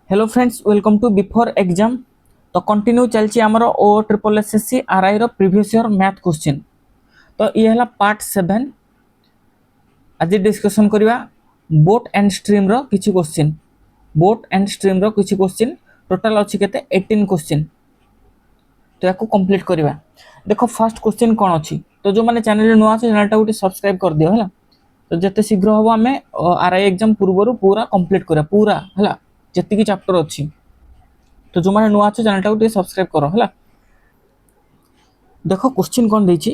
Hello friends welcome to before exam. तो continue चलची आमर ओ ट्रिपल एसएससी आरआई रो प्रीवियस ईयर मैथ क्वेश्चन। तो ये है पार्ट 7। आज डिस्कशन करवा बोट एंड स्ट्रीम रो किछि क्वेश्चन। बोट एंड स्ट्रीम रो किछि क्वेश्चन टोटल अच्छी केते 18 क्वेश्चन। तो याको कंप्लीट करवा। देखो फर्स्ट क्वेश्चन कौन अच्छी। तो जो मैंने चैनल नुआ अच्छे चैनल गोटे सब्सक्राइब कर दियो है। तो जिते शीघ्र हम आम आरआई एग्जाम पूर्व पूरा कंप्लीट करा पूरा है जी चैप्टर अच्छी। तो जो मैंने नुआ अच्छे चैनल गोटे सब्सक्राइब करो है। देखो क्वेश्चन कौन देछि।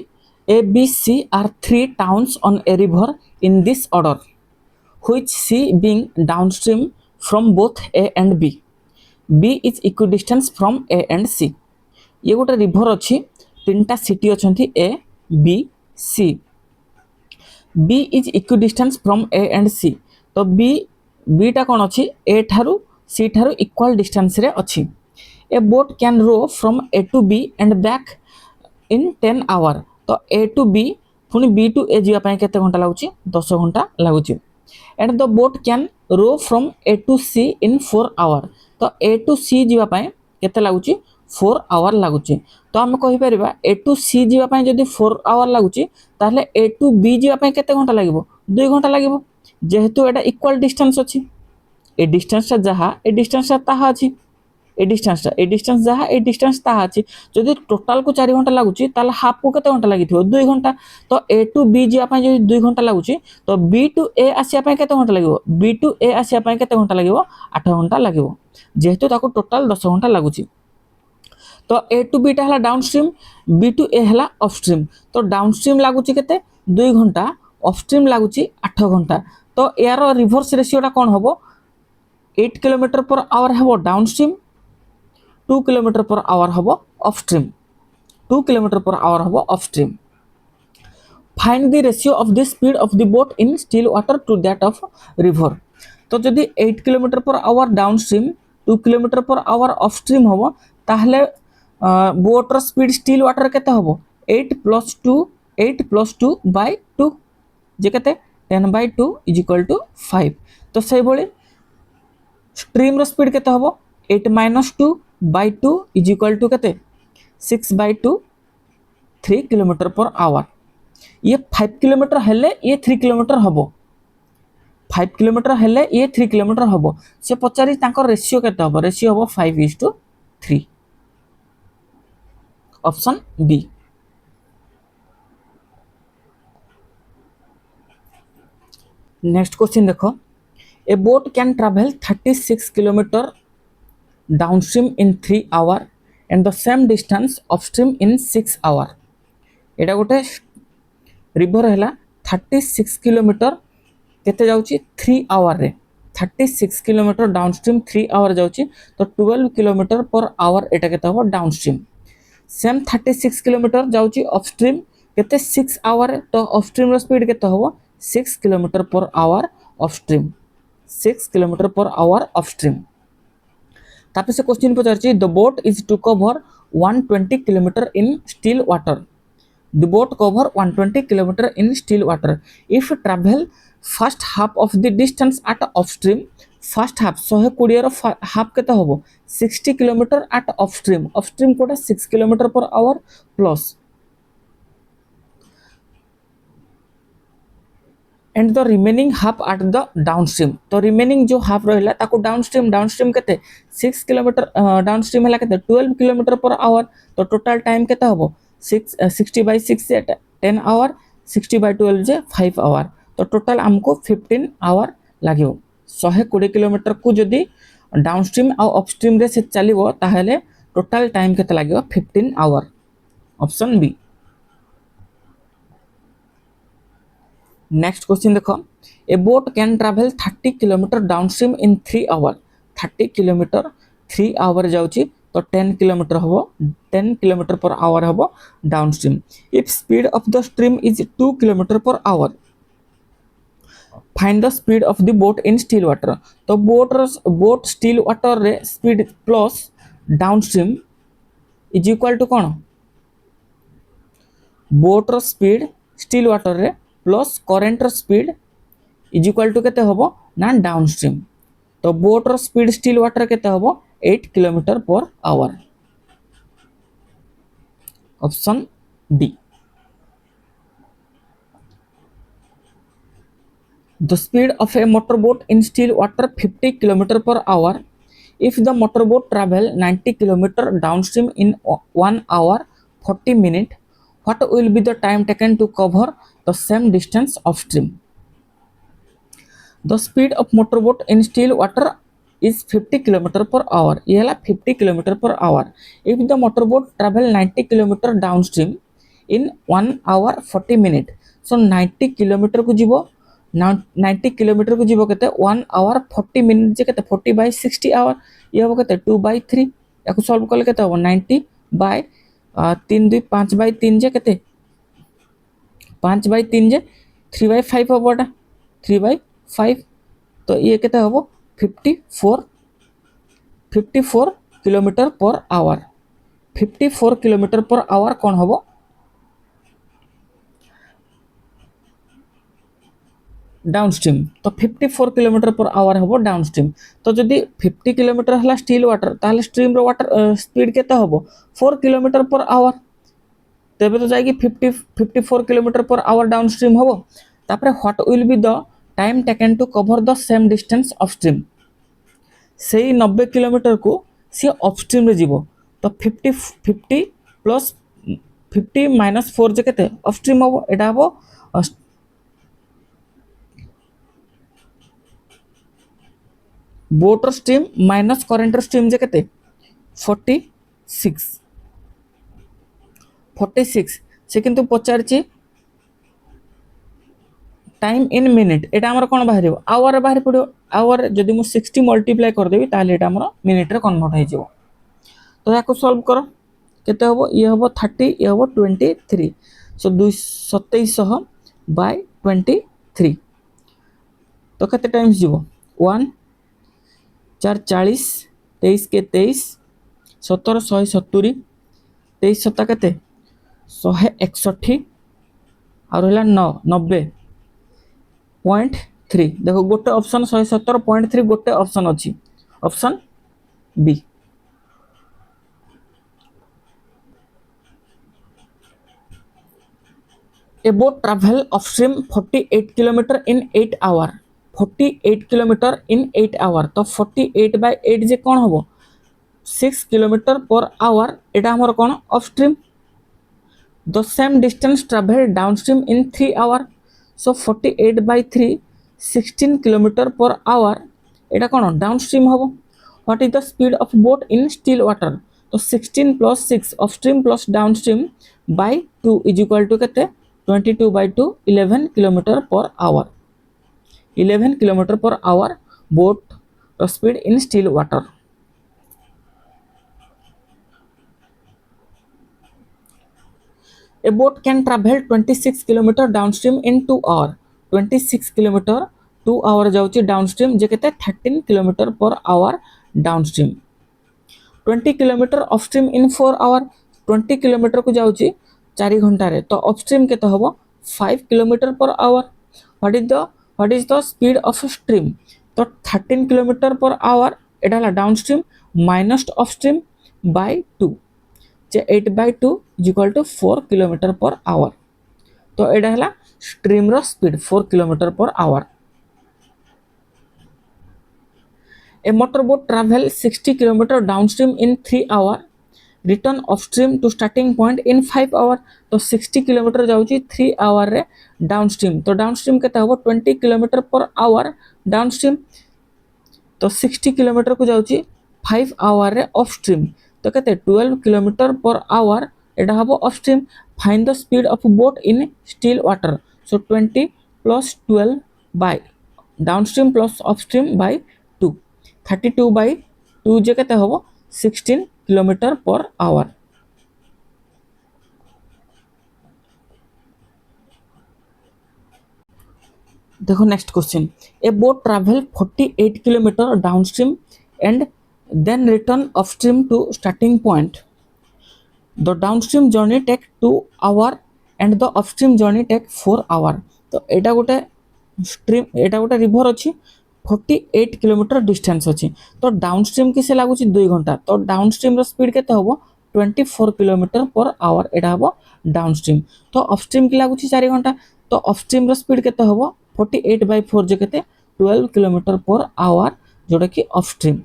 A B C are three towns on a river in this order which C being downstream from both A and B. B is equidistance from A and C. ये गोटे river अच्छी तीन टा सिटी अच्छी A B C. B is equidistance from A and C. तो बीटा कौन अच्छी ए ठारू सी ठारू इक्वाल डिस्टेंस रे अच्छी। A boat can row from A to B and back in 10 hour. तो ए टू बी पुणी बी टू ए जावाई केते घंटा लगुच 10 घंटा लगुच। And the boat can row from A to C in 4 hour. तो ए टू सी जावाई केते लगुच 4 आवर लगुच। तो आम कहीपर ए टू सी जावाई जदि 4 आवर लगुच ताहले ए टू बी जावाई केते घंटा लगिबो 2 घंटा लगिबो। जेहेतु एटा इक्वल डिस्टेंस अछि ए डिस्टेंस जहाँ ए डिस्टेंस ताहा अछि ए डिस्टेंस जहाँ ए डिस्टेंस ताहा अछि। जदि टोटाल को 4 घंटा लगुच ताहले हाफ को केते घंटा लगिथिबो 2 घंटा। तो ए टू बी जावाई जदि 2 घंटा लगुच तो बी टू ए आसिया पय केते घंटा लगिबो बी टू ए आसिया पय केते घंटा लगिबो 8 घंटा लगिबो। जेहेतु ताको टोटाल 10 घंटा लगुच। तो ए टू बी टा हला डाउनस्ट्रीम बी टू ए हला अपस्ट्रीम। तो डाउनस्ट्रीम लगुच केते 2 घंटा अपस्ट्रीम लगुच 8 घंटा। तो यार रिवर्स रेशियोटा कौन होबो 8 किलोमीटर पर आवर हेबो डाउनस्ट्रीम 2 किलोमीटर पर आवर हेबो अपस्ट्रीम 2 किलोमीटर पर आवर हेबो upstream. Find the ratio of the speed of the boat in still water to that of river. तो जदि 8 kilometre per hour downstream 2 kilometre per hour upstream होबो ताहले voter speed still water केते होबो 8 + 2 bye 2 जे केते 10/2 = 5। तो से भली स्ट्रीम रो स्पीड केते होबो 8 - 2/2 = केते 6/2 3 किलोमीटर पर आवर। ये 5 किलोमीटर हेले ये 3 किलोमीटर होबो 5 किलोमीटर हेले ये 3 किलोमीटर होबो। से पचारि तांकर रेशियो केते होबो रेशियो होबो 5:3 ऑप्शन बी। नेक्स्ट क्वेश्चन देखो। A boat can travel 36 kilometre downstream in 3 hour and the same distance upstream in 6 hour. एटा गोटे रिवर है 36 किलोमीटर केते जाउची 3 आवर रे 36 किलोमीटर डाउनस्ट्रीम 3 आवर जाउची। तो 12 किलोमीटर पर आवर एटा केते हो डाउनस्ट्रीम। सेम 36 किलोमीटर जाउची अपस्ट्रीम केते 6 आवर। तो अपस्ट्रीम रो स्पीड केते हो 6 kilometre per hour upstream 6 kilometre per hour upstream. तापर से क्वेश्चन पचारची the boat is to cover 120 kilometre in still water. The boat cover 120 kilometer in still water. If travel first half of the distance at upstream, first half 120 रो half केते होबो 60 kilometre at upstream upstream कोटा 6 kilometre per hour plus and the remaining half at the downstream. तो remaining जो half रहिला ताको downstream केते 6 kilometre downstream हला केते 12 किलोमीटर पर आवर। तो टोटल टाइम केते होबो 60/6 से 10 आवर 60/12 जे 5 आवर। तो टोटल हमको 15 आवर लगे। 120 किलोमीटर को जदि डाउनस्ट्रीम और अपस्ट्रीम रे से चलिबो ताहले टोटल टाइम केते लगे 15 hour option B. Next question देखो। A boat can travel 30 kilometre downstream in 3 hour. 30 kilometre 3 hour जाउची। तो 10 किलोमीटर हो 10 किलोमीटर पर आवर हो downstream. If speed of the stream is 2 kilometre per hour find the speed of the boat in still water. तो boat still water रे speed plus downstream is equal to कौन बोटर speed still water रे plus करेंटर speed is equal to केते होबो ना downstream. तो बोटर स्पीड स्टिल वाटर केते हबो 8 kilometre per our option D the speed of a motorboat in still water 50 kilometer per hour if the motorboat travel 90 kilometer downstream in 1 hour 40 minutes what will be the time taken to cover the same distance upstream the speed of motorboat in still water is 50 kilometer per hour ये हला 50 kilometer per hour if the motorboat travel 90 kilometer downstream in 1 hour 40 minutes so 90 kilometer को जीवो 90 kilometre को जीवो केते 1 our 40 minute जे केते 40 bye 60 our ये हो केते 2 बाय 3 याको सॉल्व करले केते हो 90 बाय 3 2 5 बाय 3 जे केते 5 बाय 3 जे 3 बाय 5 होबोटा 3 बाय 5 तो ये केते होबो 54 kilometre per hour 54 kilometre per hour कोन होबो डाउनस्ट्रीम तो 54 किलोमीटर पर आवर हम डाउनस्ट्रीम तो जदि 50 किलोमीटर है स्टिल वाटर ताहले स्ट्रीम रो वाटर स्पीड केते हम 4 किलोमीटर पर आवर तेबे तो जाएगी 54 किलोमीटर पर आवर डाउनस्ट्रीम हम तापरे what will be the time taken to cover the same distance upstream से 90 किलोमीटर को सी अपस्ट्रीम रे जीवो तो 50 प्लस 50 माइनस 4 जे केते अपस्ट्रीम हम एटा हम बोटर स्ट्रीम माइनस करेंटर स्ट्रीम जे केते 46 से किंतु पचारछि टाइम इन मिनिट एटा हमर कोन बाहर आवर बाहर पड़ो आवर जदि मु 60 मल्टीप्लाई कर देबी ताले एटा हमर मिनिट रे कन्वर्ट हो जिवो तो याको सॉल्व करो केते हबो ये हबो 30 ये हबो 23 सो 2700 बाय 23 तो केते टाइम्स जिवो 1 4 40 23 के 23 17 170 23 सता केते 161 और हला 90.3 देखो गोटे ऑप्शन 170.3 गोटे ऑप्शन अछि option B A boat travel upstream 48 kilometer in 8 hour 48 kilometre in 8 hour तो 48 बाय 8 जे कोन होबो 6 किलोमीटर पर आवर एटा हमर कोन upstream the same distance travel downstream in 3 hour so 48 by 3 16 kilometre per hour एटा कोन downstream होबो what is the speed of boat in still water तो 16 plus 6 upstream plus downstream by 2 is equal to केते 22 by 2 11 kilometre per hour 11 kilometer per hour boat speed in still water. A boat can travel 26 kilometer downstream in 2 hours. 26 kilometer 2 hour जाउची downstream जे केते 13 kilometre per hour downstream 20 kilometre upstream in 4 hour 20 kilometre को जाउची 4 घंटा रे तो upstream केते हबो 5 kilometre per hour what is the speed of stream तो 13 किलोमीटर पर आवर एटा ला डाउनस्ट्रीम माइनस अपस्ट्रीम बाय 2 जे 8 by 2 is equal to 4 kilometre per hour तो एटा हला स्ट्रीम रो speed 4 kilometre per hour a motorboat travel 60 kilometre downstream in 3 hour return upstream to starting point in 5 hour तो 60 kilometre जाउची 3 our रे downstream तो downstream केते हबो 20 किलोमीटर पर आवर डाउनस्ट्रीम तो 60 किलोमीटर को जाउची 5 आवर रे अपस्ट्रीम तो केते 12 किलोमीटर पर आवर एटा हबो upstream find the speed of boat in still water so 20 plus 12 by downstream plus upstream by 2 32 by 2 जे केते हबो 16 किलोमीटर पर आवर देखो next question a boat travel 48 kilometre downstream and then return upstream to starting point the downstream journey take 2 hour and the upstream journey take 4 hour तो एटा गोटे stream एटा गोटे river अछि 48 kilometre distance अच्छी तो downstream की से लगुच 2 घंटा तो डाउनस्ट्रीम स्पीड के 24 किलोमीटर पर आवर एटा हम डाउनस्ट्रीम तो अपस्ट्रीम की लगुच 4 घंटा तो अपस्ट्रीम स्पीड के 48/4 जो के 12 किलोमीटर पर आवर जोटा कि upstream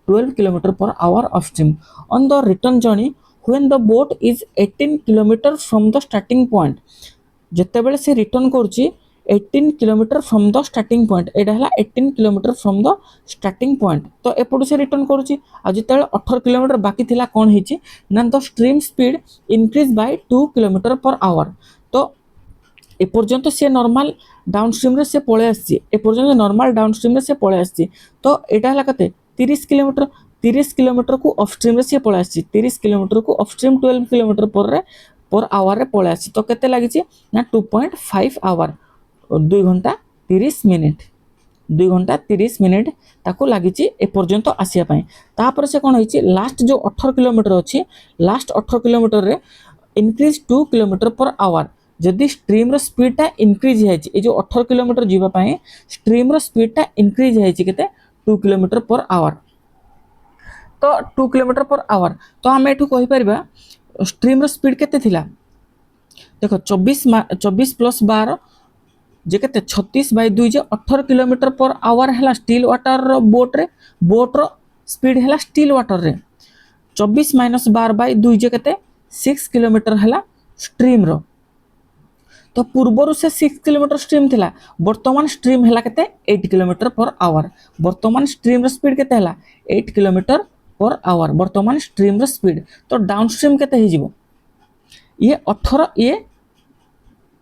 12 kilometre per hour upstream on the return journey when the boat is 18 kilometre from the starting point जितेबाला से रिटर्न करुच्ची 18 kilometre from the starting point एटा है 18 kilometre from the starting point तो एपटू से रिटर्न करुच्ची आ जिते 18 किलोमीटर बाकी थिला कौन होइची ना the stream speed increase by 2 kilometre per hour तो एपर्यंत सी नॉर्मल डाउनस्ट्रीम रे से पळे आसी एपर्यंत नॉर्मल डाउनस्ट्रीम रे से पळे आसी तो एटा हला कते 30 किलोमीटर को अपस्ट्रीम रे से पळे आसी 30 किलोमीटर को अपस्ट्रीम 12 किलोमीटर पर आवर रे पळे आसी तो केते लागिची ना 2.5 आवर 2 घंटा 30 मिनिट 2 घंटा 30 मिनिट ताको लागिची एपर्यंत आसिया पई तापर से कोन होइची लास्ट जो 18 किलोमीटर अछि लास्ट 18 किलोमीटर रे इंक्रीज 2 किलोमीटर पर आवर जदि स्ट्रीम रो स्पीड टा इंक्रीज है ये जो 18 किलोमीटर जीवा पाए स्ट्रीम रो स्पीड टा इंक्रीज है केते 2 किलोमीटर पर आवर तो 2 किलोमीटर पर आवर तो हम एठू कहि परबा स्ट्रीम रो स्पीड केते थिला देखो 24 प्लस 12 जे केते 36/2 जे 18 किलोमीटर पर आवर हैला स्टील वाटर रो बोट रो स्पीड हैला स्टील वाटर रे 24 - 12/2 जे केते 6 किलोमीटर हैला स्ट्रीम रो तो पूर्वर से 6 किलोमीटर स्ट्रीम थिला वर्तमान स्ट्रीम हैला केते 8 किलोमीटर पर आवर वर्तमान स्ट्रीम रो स्पीड केते हैला 8 किलोमीटर पर आवर वर्तमान स्ट्रीम रो स्पीड तो डाउनस्ट्रीम केते हे जिवो ये 18 ये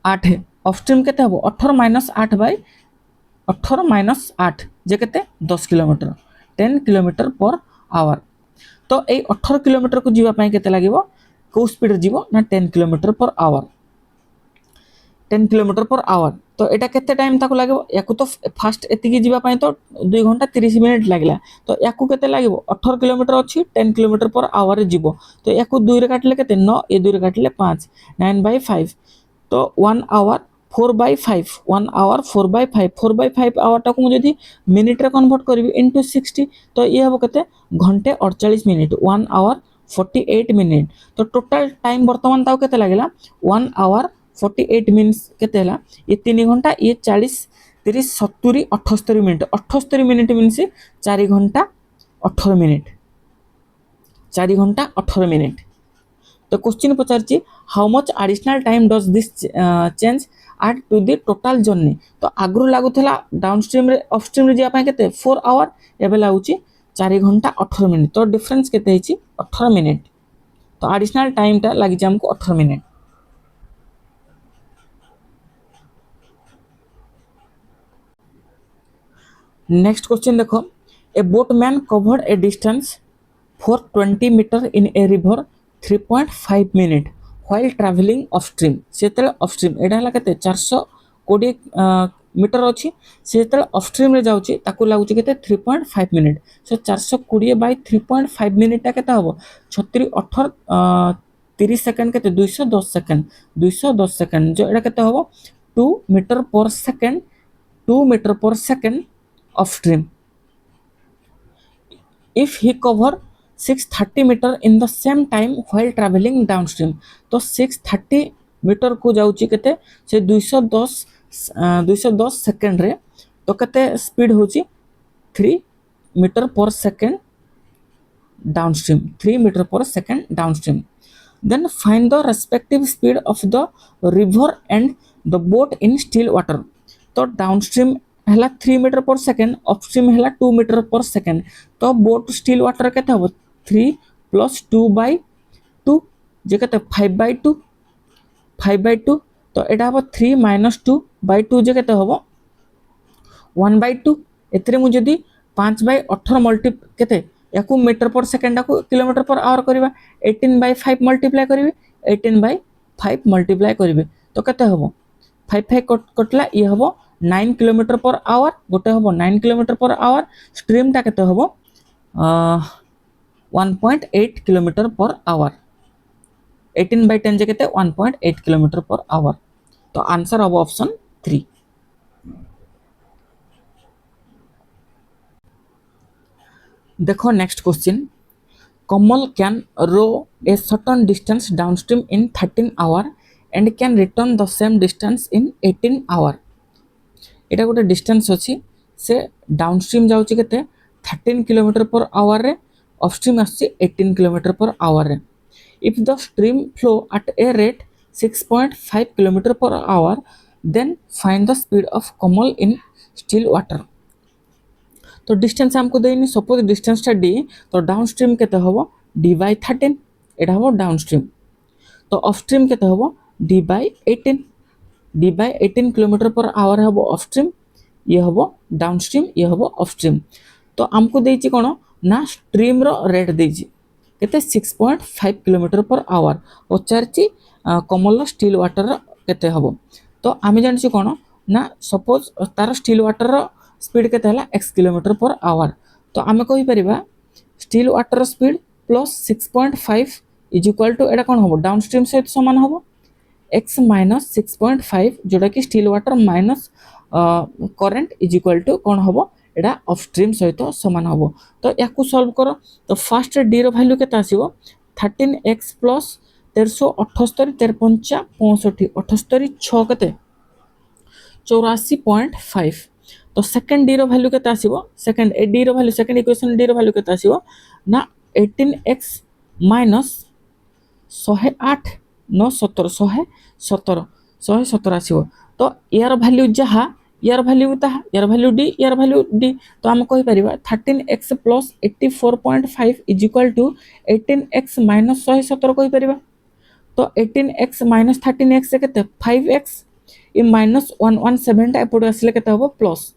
8 है अपस्ट्रीम केते हबो 18 - 8 जे केते 10 किलोमीटर 10 किलोमीटर पर आवर तो ए 18 किलोमीटर को जीवा पई केते लागिवो को स्पीड जीवो ना 10 kilometre per our 10 kilometre per hour तो एटा केते टाइम ताको लागबो याकू तो फास्ट एतिकी जीवा पई तो 2 घंटा 30 मिनिट लागला तो याकू केते लागबो 18 किलोमीटर अछि 10 किलोमीटर पर आवर रे जीवो तो याकू 2 रे काटले केते 9 ए 2 रे काटले 5 9/5 तो 1 आवर 4/5 1 आवर 4/5 4/5 आवर टाको जदि मिनिट रे कन्वर्ट करबी इनटू 60 तो ये हबो केते घंटे 48 मिनिट 1 आवर 48 मिनिट तो टोटल टाइम वर्तमान ताको केते लागला 1 आवर 48 मिनिट्स केते हला ये 3 घंटा ये 40 30 70 78 मिनिट 78 मिनिट मीन्स 4 घंटा 18 मिनिट 4 घंटा 18 मिनिट तो क्वेश्चन पचारची how much additional time does this change add to the total journey तो आगु लागुला डाउनस्ट्रीम रे अपस्ट्रीम रे जिया पय केते 4 आवर एबे लागुची 4 घंटा 18 मिनिट तो डिफरेंस केते हिची 18 मिनिट तो एडिशनल टाइम टा लागि हमको 18 मिनिट नेक्स्ट क्वेश्चन देखो a boatman covered a distance for 20 metre in a river 3.5 minute while travelling upstream सेते अपस्ट्रीम एडा हला केते 420 मीटर अछि सेते अपस्ट्रीम रे जाउची ताकू लागुची केते 3.5 मिनिट सो 420/3.5 मिनिट ता केते हबो 36 18 30 सेकंड केते 210 सेकंड 210 सेकंड जो एडा केते हबो 2 मीटर पर सेकंड 2 मीटर पर second upstream if he cover 630 meter in the same time while traveling downstream तो 630 मीटर को जाउची केते से 210 सेकंड रे तो केते स्पीड होची 3 मीटर पर सेकंड डाउनस्ट्रीम 3 मीटर पर second downstream then find the respective speed of the river and the boat in still water तो डाउनस्ट्रीम हला 3 मीटर पर सेकंड अपस्ट्रीम हला 2 मीटर पर सेकंड तो बोट स्टील वाटर केते हबो 3 + 2/2 जे केते 5/2 5/2 तो एटा हबो 3 - 2/2 जे केते हबो 1/2 एतरे मु जदी 5/18 मल्टी केते याकू मीटर पर सेकंड को किलोमीटर पर आवर करबा 18/5 मल्टीप्लाई करबी 18/5 मल्टीप्लाई करबी तो केते हबो 5 कटला ये हबो 9 किलोमीटर पर आवर गोटे हबो 9 किलोमीटर पर आवर स्ट्रीम टा केते हबो 1.8 किलोमीटर पर आवर 18/10 जे केते 1.8 किलोमीटर पर आवर तो आंसर हबो ऑप्शन 3 देखो next question, Kamal can row a certain distance downstream in 13 hour and can return the same distance in 18 hour. এটা গোটে distance ଅଛି, ସେ ডাউনস্ট্রিম যাଉଛି কেতে 13 কিলোমিটার पर hour রে, upstream আসছে 18 কিলোমিটার पर hour রে. If the stream flow at a rate 6.5 kilometer per hour, then find the speed of Kamal in still water. तो डिस्टेंस हमको देनी, सपोज डिस्टेंसटा डी, तो डाउनस्ट्रीम केते होबो डी बाय 13, एटा होबो डाउनस्ट्रीम. तो अपस्ट्रीम केते होबो D by 18, D by 18 kilometre per hour होबो अपस्ट्रीम, ये होबो डाउनस्ट्रीम, ये होबो अपस्ट्रीम. तो हमको देछि कोन ना स्ट्रीम रो रेट देछि केते 6.5 kilometre per our, पचारछि Kamal still water केते होबो. तो आमे जानछि कोन ना सपोज तार स्टील वाटर रो स्पीड केते हला x किलोमीटर पर आवर. तो आमे कहि परिबा still water speed plus 6.5 is equal to एटा कोन होबो डाउनस्ट्रीम सहित समान होबो x माइनस 6.5 जोटा कि still water minus current is equal to कोन होबो एटा अपस्ट्रीम सहित समान होबो. तो याकू सॉल्व करो. तो फर्स्ट डी रो वैल्यू केते आसीबो 13x प्लस 1378 13 65 78 6 केते 84.5. तो सेकंड डी रो वैल्यू केते आसीबो, सेकंड ए डी रो वैल्यू, सेकंड इक्वेशन डी रो वैल्यू केते आसीबो ना 18x माइनस 108 9 17 117 आसीबो. तो यार वैल्यू जहा यार वैल्यू ताहा, यार वैल्यू डी, यार वैल्यू डी. तो हम कहि परिबा 13x plus 84.5 is equal to 18x minus 117 कहि परिबा. तो 18x माइनस 13x केते 5x, इ माइनस 117 टा एपड आसले केते होबो प्लस.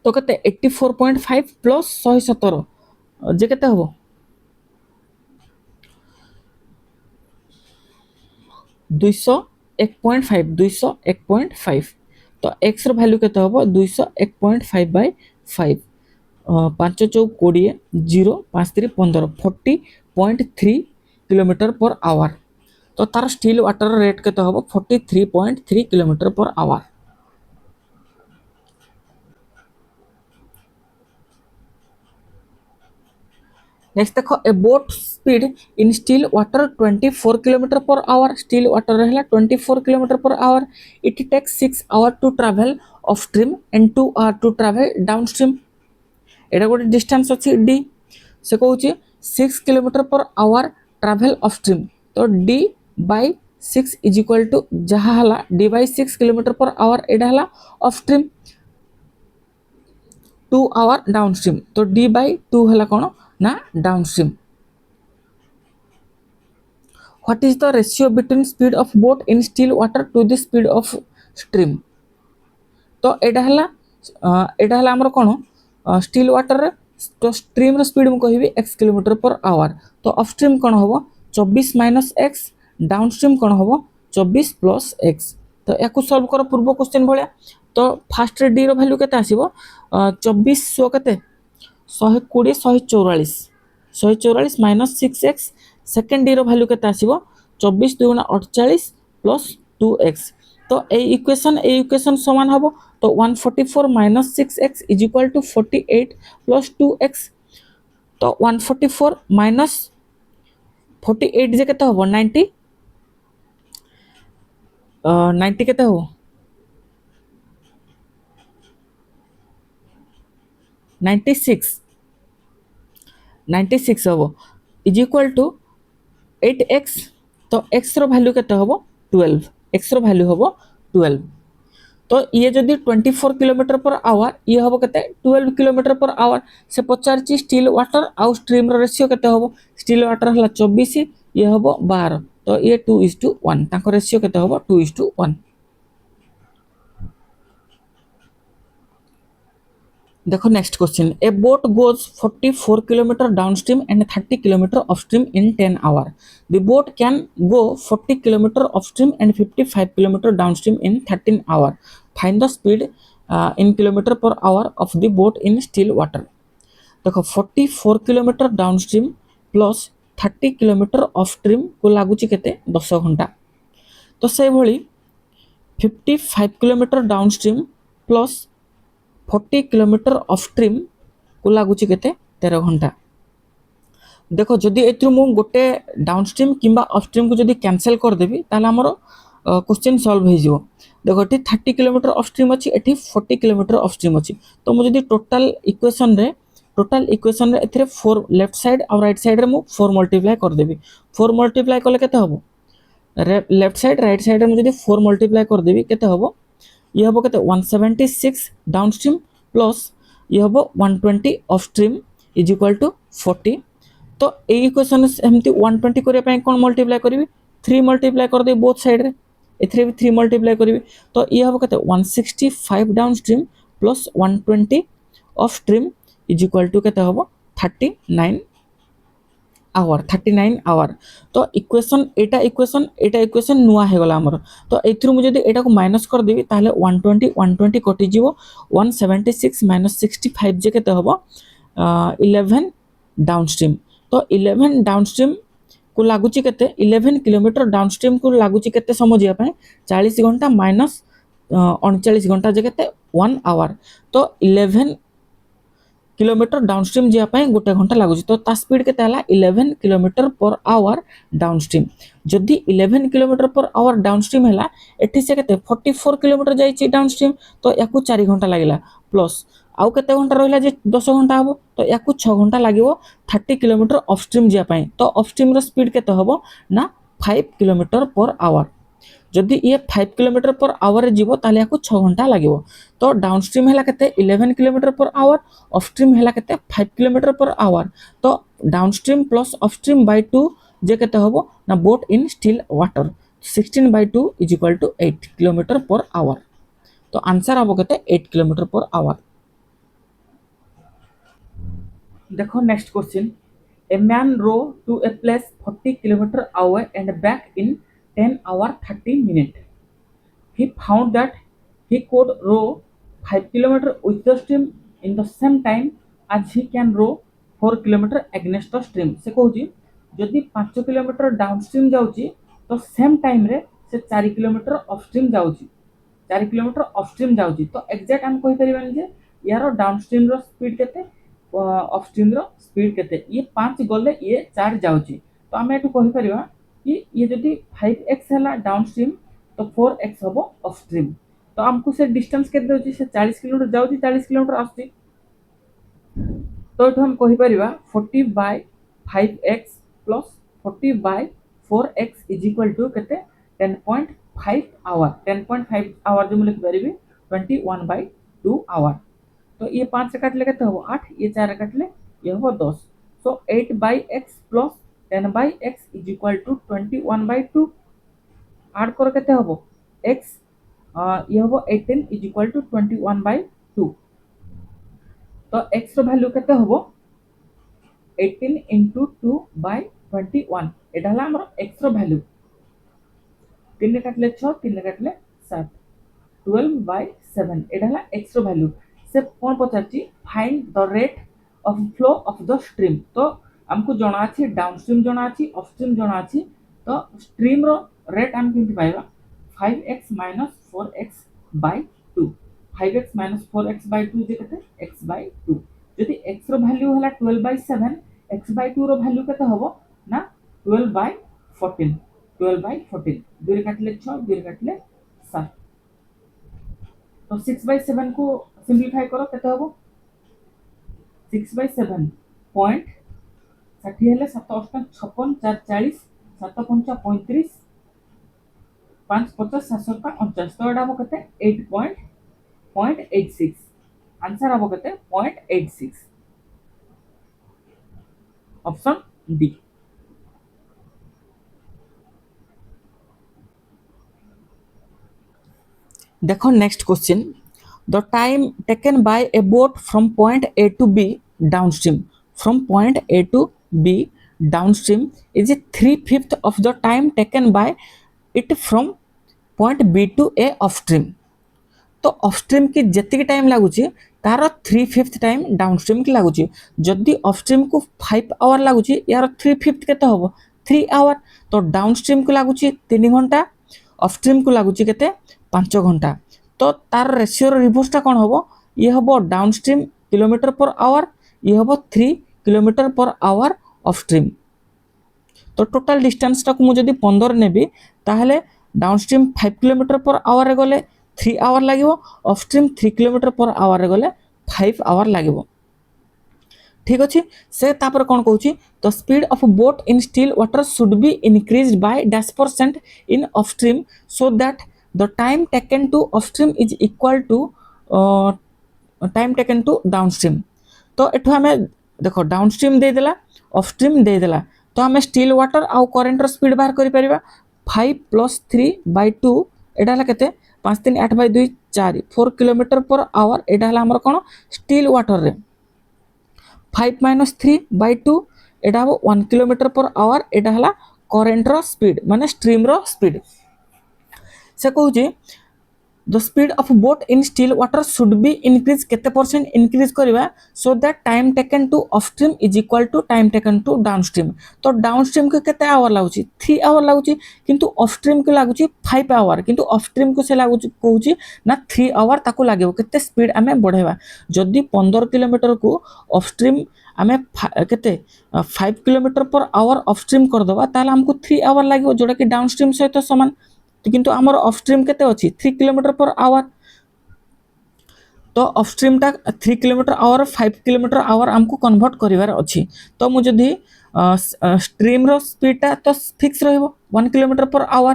तो केते 84.5 प्लस 117 जे केते होबो 201.5 201.5. तो x रो वैल्यू केते होबो 201.5 बाय 5, 5 चौक 20 0 5 3 15 40.3 किलोमीटर पर आवर. तो तार स्टील वाटर रेट केते होबो 43.3 किलोमीटर पर आवर. नेक्स्ट देखो, a boat speed in still water 24 kilometre per hour, still water रहला 24 kilometre per hour. It takes 6 hour to travel upstream and 2 hour to travel downstream. एटा गोटे distance अछि D, से कहूची 6 kilometre per hour travel upstream. तो D by 6 is equal to जहा हला D by 6 kilometre per hour, एटा हला अपस्ट्रीम, 2 आवर डाउनस्ट्रीम. तो डी बाय 2 हला कोन ना downstream. What is the ratio between speed of boat in still water to the speed of stream. तो एटा हला हमर कोन स्टिल वाटर रे, तो स्ट्रीम रो स्पीड मु कहबी x किलोमीटर पर आवर. तो अपस्ट्रीम कोन होबो 24 माइनस x, डाउनस्ट्रीम कोन होबो 24 प्लस x. तो याकू सॉल्व करो पूर्व क्वेश्चन भलिया. तो फर्स्ट रे डी रो वैल्यू केते आसीबो 24 सो केते 120 144 144 माइनस 6x. सेकंड डी रो वैल्यू केते आसीबो 24 2 48 प्लस 2x. तो ए इक्वेशन समान हबो. तो 144 minus 6x is equal to 48 plus 2x. तो 144 माइनस 48 जे केते हबो 90 केते हबो 96 हबो इज इक्वल टू 8x. तो x रो वैल्यू केते हबो 12, x रो वैल्यू हबो 12. तो ये जदि 24 किलोमीटर पर आवर, ये हबो केते 12 किलोमीटर पर आवर. से पचारची स्टील वाटर आउ स्ट्रीम रो रेशियो केते हबो, स्टील वाटर हला 24, ये हबो 12. तो ये 2:1, ताको रेशियो केते हबो 2:1. देखो next question, a boat goes 44 kilometre downstream and 30 kilometre upstream in 10 hour. The boat can go 40 kilometre upstream and 55 kilometre downstream in 13 hour. Find the speed in kilometre per hour of the boat in still water. देखो 44 kilometre downstream plus 30 kilometre upstream को लागुची केते 10 घंटा. तो से भली 55 kilometre downstream plus 40 kilometre upstream को लगुच के 13 घंटा। देख जदि ए गोटे डाउनस्ट्रीम किंबा अपस्ट्रीम को जदि कैंसल करदेवी ताल आमर क्वेश्चन सॉल्व हो। देख ये 30 किलोमीटर अपस्ट्रीम अच्छी एटी 40 किलोमीटर अपस्ट्रीम अच्छी। तो मुझे टोटाल इक्वेशन रे ए 4 लेफ्ट साइड और राइट साइड रे मु 4 मल्टीप्लाई करदेवी। 4 मल्टीप्लाई कले केते हबो लेफ्ट साइड राइट साइड रे मुझे 4 मल्टीप्लाई करदेवी केते हबो ये हबो केते 176 डाउनस्ट्रीम प्लस ये हबो 120 अपस्ट्रीम इज इक्वल टू 40। तो ये इक्वेशन एमती 120 करने पे कौन मल्टीप्लाई करी 3 मल्टीप्लाई कर दे बोथ साइड रे एथरे भी 3 मल्टीप्लाई करी। तो ये हम कहते 165 downstream plus 120 upstream is equal to केते हबो 39 आवर। तो इक्वेशन एटा इक्वेशन नुआ हे गला हमर। तो एथरु मु जदी एटा को माइनस कर देबी ताले 120 कटि जीवो 176 माइनस 65 जे केते हबो 11 डाउनस्ट्रीम। तो 11 डाउनस्ट्रीम को लगुच के 11 किलोमीटर डाउनस्ट्रीम को लगुच के समय जावाई 40 घंटा माइनस 39 घंटा जगह 1 आवर। तो 11 किलोमीटर डाउनस्ट्रीम जावाई गोटे घंटा लगुच। तो ता स्पीड के 11 किलोमीटर पर आवर डाउनस्ट्रीम। जदि 11 किलोमीटर पर आवर डाउनस्ट्रीम है एटी से 44 किलोमीटर जाइए डाउनस्ट्रीम। तो या 4 घंटा लगे प्लस आउ केते घंटा रहिला जे 10 घंटा हबो। तो या 6 घंटा लागिवो 30 किलोमीटर अपस्ट्रीम जापाई। तो अपस्ट्रीम रो स्पीड केते हबो ना 5 किलोमीटर पर आवर। जदि ये 5 किलोमीटर पर आवर रे जीवो ताले या 6 घंटा लागिवो। तो डाउनस्ट्रीम हैला केते 11 किलोमीटर पर आवर अपस्ट्रीम हैला केते 5 किलोमीटर पर आवर। तो डाउनस्ट्रीम प्लस अपस्ट्रीम बाय 2 जे केते हबो ना boat in still water 16/2 is equal to 8 kilometre per hour. तो आंसर हबो केते 8 किलोमीटर पर आवर। देखो next question a man row to a place 40 kilometre away and back in 10 hour 30 minute. He found that he could row 5 kilometer with the stream in the same time as he can row 4 kilometer against the stream. से कहूची जदि 5 kilometre downstream जाउची तो same time रे से 4 kilometre upstream जाउची 4 kilometre upstream जाउची। तो exact हम कहि परिबानी जे यार डाउनस्ट्रीम रो स्पीड केते अपस्ट्रीम रो स्पीड केते ये 5 गले ये 4 जाउची। तो हम एटु कहि परिबा कि ये जदि 5x हला डाउनस्ट्रीम तो 4x हबो अपस्ट्रीम। तो हमको से डिस्टेंस केते दोची से 40 किलोमीटर जाउची 40 किलोमीटर आसी। तो एटु हम कहि परिबा 40/5x plus 40/4x is equal to केते 10.5 आवर। 10.5 आवर जो हम लिख परिबे 21/2 आवर। तो ये 5 से काटले केते हो 8 ये 4 काटले ये हो 10। So 8/x plus 10/x is equal to 21/2 add कर केते हो x ये हो 18 इज इक्वल टू 21/2। तो x रो वैल्यू केते हो 18 into 2/21 एटा हला हमर x रो वैल्यू 3 काटले 6 3 काटले 7 12/7 एटा हला x रो वैल्यू। से कौन पचारची find the rate of flow of the stream. तो हमको जना अछि डाउनस्ट्रीम जना अछि अपस्ट्रीम जना अछि। तो स्ट्रीम रो रेट हम किंति पाइबा 5x - 4x/2 5x - 4x/2 जे कते x/2। जदि x रो वैल्यू हला 12/7 x/2 रो वैल्यू कते हबो ना 12/14 12/14 2 काटले 6 2 काटले 7। तो 6/7 को सिंप्लीफाई करो केते हबो 6/7 पॉइंट 60 हेले 7 8 56 4 40 7 5 35 5 50 7 49। तो एडा हबो केते 8.86 आंसर हबो केते 0.86 ऑप्शन डी। देखो next question the time taken by a boat from point A to B downstream is 3/5 of the time taken by it from point B to A upstream। तो upstream की जेतिक time लगुच तार 3/5 time downstream की लगुच। जदि upstream को 5 our लगुच यार 3/5 केते हबो 3 आवर। तो डाउनस्ट्रीम को लगुच 3 घंटा अपस्ट्रीम को लगुच केते 5 घंटा। तो तार रेशियो रिवर्सटा कौन हम ये हम डाउनस्ट्रीम किलोमीटर पर आवर ये हम 3 kilometre per hour of stream. तो टोटाल डिस्टेंस टाक मुझे 15 नेबी ताहले डाउनस्ट्रीम 5 किलोमीटर पर आवर गले 3 आवर लगे, of stream 3 kilometre per our गले 5 आवर लगे। ठीक अच्छे से तापर कौन कहूँ the speed of boat in still water should be increased by -% in upstream so that the time taken to upstream is equal to time taken to downstream. तो एठू आम देख डाउन स्ट्रीम देदेला upstream देदेला तो आम still water आउ करेन्टर speed बाहर कर 5 + 3/2 एटा है केते 5 3 8/2 4 4 किलोमीटर पर आवर एटा है आमर कौन स्टिल वाटर रे 5 - 3/2 एटा हम 1 किलोमीटर पर आवर एटा है करेन्ट रो स्पीड माने स्ट्रीम रो स्पीड। से कहूँ the speed of boat in still water should be increase केते परसेंट इनक्रीज करवा so that time taken to upstream is equal to time taken to downstream. तो downstream को केते our लागुची 3 our लागुची किंतु of stream को लागुची 5 our किंतु of stream को से लागुची कहूची ना 3 आवर ताको लागेबो केते स्पीड आमे बढ़ेबा। जदि 15 किलोमीटर को ऑफ स्ट्रीम आमे केते 5 kilometre per hour of stream कर दबा ताले हमको 3 आवर लागेबो जोड़ा कि डाउन स्ट्रीम सहित समान। किंतु आमर ऑफ स्ट्रीम केते अछि 3 किलोमीटर पर आवर। तो ऑफ स्ट्रीम टा 3 किलोमीटर आवर 5 किलोमीटर आवर हमको कन्वर्ट करिवार अछि। तो मु जदि स्ट्रीम रो स्पीड टा तो फिक्स रहइबो 1 किलोमीटर पर आवर।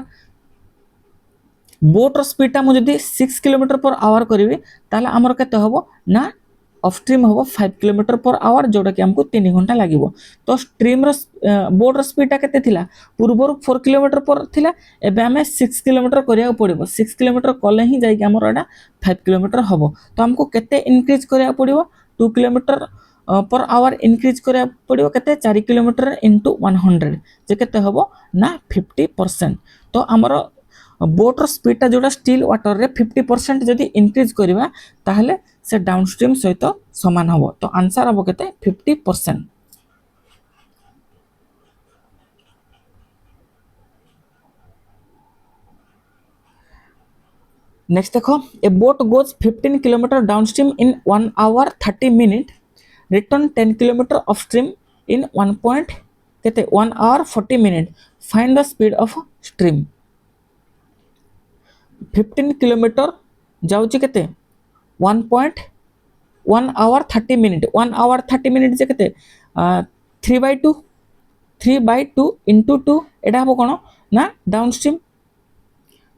बोट रो स्पीड टा मु जदि 6 किलोमीटर पर आवर करिवे ताले हमर केते हबो ना ऑफ स्ट्रीम हम 5 किलोमीटर पर आवर जोड़ा कि हमको 3 घंटा लगे। तो स्ट्रीम बोट स्पीड केते थिला पूर्वर 4 किलोमीटर पर थिला एबे हमें 6 किलोमीटर करिया पड़िबो 6 किलोमीटर कले ही जाई कि हमर एटा 5 किलोमीटर हबो। तो हमको केते इंक्रीज करिया पड़िबो 2 किलोमीटर पर आवर इंक्रीज करिया पड़िबो केते 4 किलोमीटर * 100 जे केते हबो ना 50%। तो हमर बोटर स्पीड टा जोड़ा स्टिल वाटर रे 50% जदि इंक्रीज करवा ताहले से डाउनस्ट्रीम सहित समान हम। तो आंसर हम केते 50%। नेक्स्ट देखो a boat goes 15 kilometre downstream in 1 hour 30 minutes return 10 kilometre of stream in 1 hour 40 minutes find the speed of stream. 15 kilometre जाउची केते 1 hour 30 minutes 1 hour 30 minutes जे केते 3/2 * 2 एटा हबो कोन ना downstream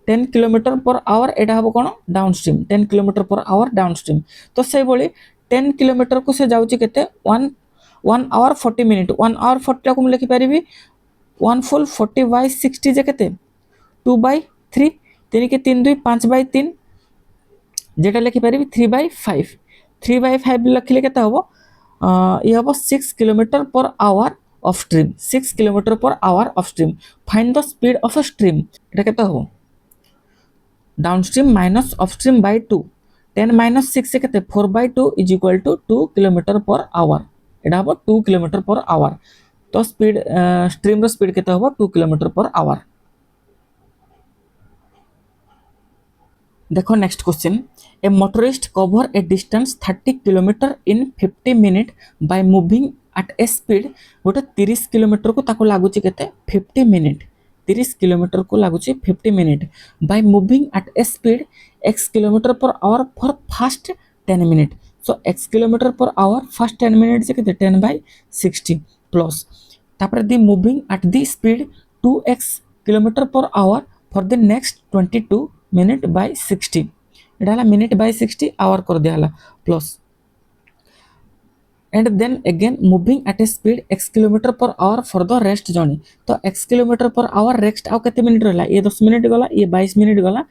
10 kilometre per hour एटा हबो कोन downstream 10 kilometre per hour downstream. तो से बोली 10 किलोमीटर को से जाउची केते 1 hour 40 minutes 1 hour 40 को लिखि परिबी 1 full 40/60 जे केते 2/3 3 के 3 2 5/3 जेटा लिखि परिबी 3/5 3/5 लिखिले केते हबो ये हबो 6 kilometre per hour upstream 6 kilometre per hour upstream. Find the speed of a stream एटा केते हबो downstream minus upstream by 2 10 - 6 से केते 4/2 is equal to 2 kilometre per hour एटा हबो 2 किलोमीटर पर आवर। तो speed stream रो speed केते हबो 2 किलोमीटर पर आवर। देखो next question a motorist cover a distance 30 kilometre in 50 minutes by moving at a speed गोटे 30 किलोमीटर को ताको लागुची केते 50 मिनिट 30 किलोमीटर को लागुची 50 minute by moving at a speed x kilometre per hour for first 10 minute. So x kilometre per hour first 10 minute से केते 10/60 plus तापर the moving at the speed 2x kilometre per hour for the next 22 minute by 60 एटा हला minute by 60 hour कर दिया हला plus and then again moving at a speed x kilometre per hour for the rest journey. तो x kilometre per hour rest आउ केते minute रहला ये 10 minute गला ये 22 मिनिट गला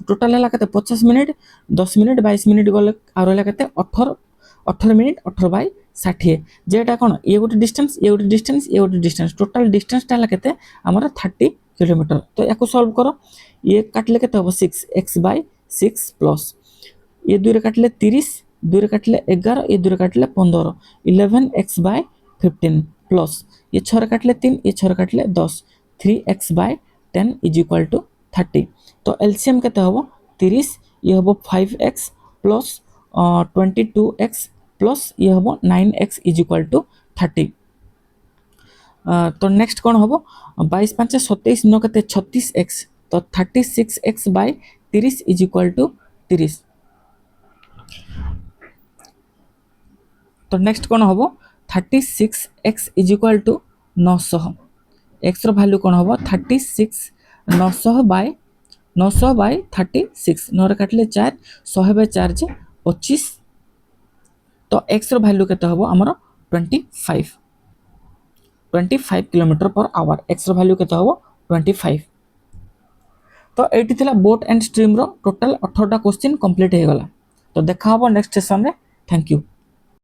टोटल हला केते 50 मिनिट 10 मिनिट 22 मिनिट गले आ रहला केते 18 मिनिट 18/60 जेटा कोन ये गोटे डिस्टेंस ये गोटे डिस्टेंस ये गोटे डिस्टेंस टोटल डिस्टेंस टा हला केते हमर 30 किलोमीटर। तो याको सॉल्व करो ये काटले केते हबो 6x/6 प्लस ये 2 रे काटले 30 2 रे काटले 11 ये 2 रे काटले 15 11x/15 प्लस ये 6 रे काटले 3 ये 6 रे काटले 10 3x/10 इज इक्वल टू 30। तो एलसीएम केते हबो 30 ये हबो 5x प्लस 22x प्लस ये हम 9x इज इक्वाल टू 30। तो नेक्स्ट कौन हम 22 5 27 9 के 36x तो 36x bye 30 is equal to 30। तो नेक्स्ट कौन हम 36x is equal to 900 x value कौन हम 36 900 बाय 36 नौ काटिले 4 100 बाय 4 जे 25। तो एक्स भैल्यू केते हम आमर 25 kilometre per our x value केते हम 25। तो एटी थिला बोट एंड स्ट्रीम रो टोटल 18टा क्वेश्चन कंप्लीट हो गला। तो देखा हम नेक्स्ट सेशन रे। Thank you.